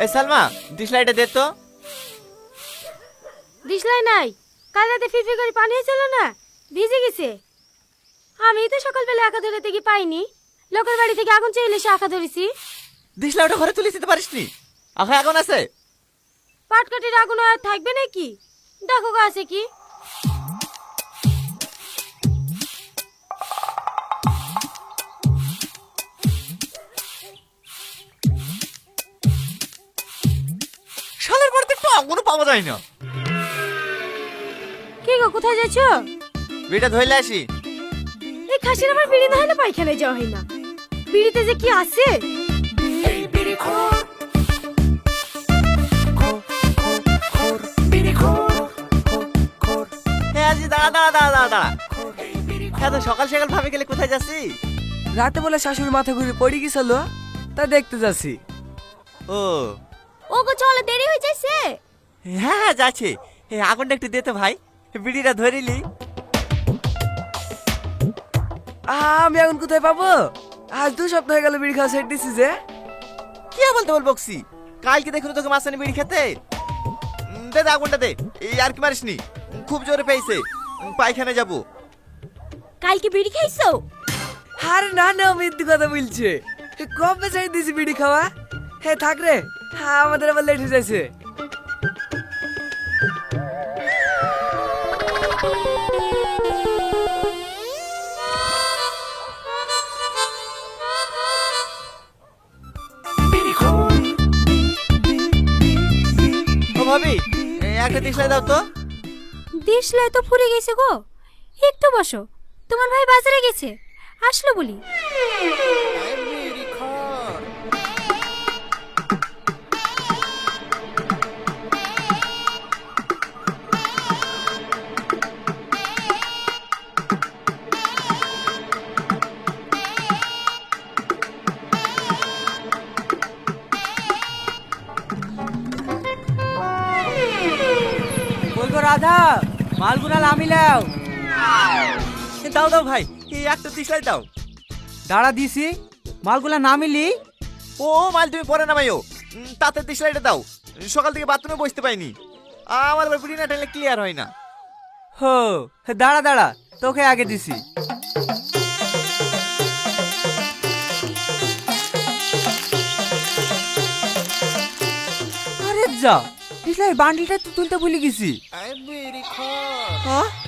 এই সালমা, ডিশলাইটা দে তো। ডিশলাই নাই, কাল রাতে ফিরফির করে পানি হয়েছিল না, ভিজে গেছে। আমি তো সকালবেলা আঁকা ধরে থেকে পাইনি, লোকের বাড়ি থেকে আগুন চেয়ে এলে সে আঁকা ধরেছি। ডিশলাইটা ঘরে তুলে দিতে পারিসনি? আখা এখন আছে? পাটকাঠির আগুন আর থাকবে নাকি? দেখো গা আছে কি। শালের বাড়িতে একটু আগুনও পাওয়া যায় না। কি গো, কোথায় যাচ্ছ? বিড়িটা ধইলে আসি। এই খাসির আমার বিড়ি না হলে পায়খানায় যাওয়া হয় না। বিড়িতে যে কি আছে। দাঁড়া। এত সকাল সকাল ভাবে গেলে কোথায় যাচ্ছি? রাতে বলে শাশুড়ি মাথা ঘুরে পড়ে গেছিল, তা দেখতে যাচ্ছি। ও ওগো চলো, দেরি হয়ে যাচ্ছে। হ্যাঁ যাচ্ছে। আগুনটা একটু দে তো ভাই, বিড়িটা ধরিলি। আমি এখন কোথায় পাবো? আজ 2 সপ্তাহ হয়ে গেল বিড়ি খাওয়া ছেড়ে দিছি যে। কি বলতে বকছি? কালকে দেখুন তোকে মাসানি বিড়ি খেতে। দে আগুনটা দে। এই আর কি মারিসনি? খুব জোরে পেয়েছে, পায়খানা যাবো। কালকে বিড়ি খাইছো? আরে না না, মিথ্যে কথা বলছে। কবে ছেড়ে দিছি বিড়ি খাওয়া। হ্যাঁ থাক রে, আমাদের আবার লেট হয়ে যাচ্ছে। ও ভাবি, একটা ডিশলাই দাও তো। ডিশলাই তো ফুরে গেছে গো। একটু বসো, তোমার ভাই বাজারে গেছে, আসলো বলি। বলবো রাধা, মালগুনা নামিলাও। দাও দাও ভাই, এই একটা ডিশলাই দাও। দাঁড়া দিছি, মালগুলা নামিলি। ও মাল তুমি পরে নামাইও, তাতে ডিশলাইটা দাও। সকাল থেকে বাথরুমে বসতে পাইনি, আমার আবার বিড়ি না টানলে ক্লিয়ার হয় না। হো, দাঁড়া দাঁড়া, তোকে আগে দিছি। আরে যা, ডিসলাই বান্ডিলটা তো তুলতে ভুলে গেছি। হ্যাঁ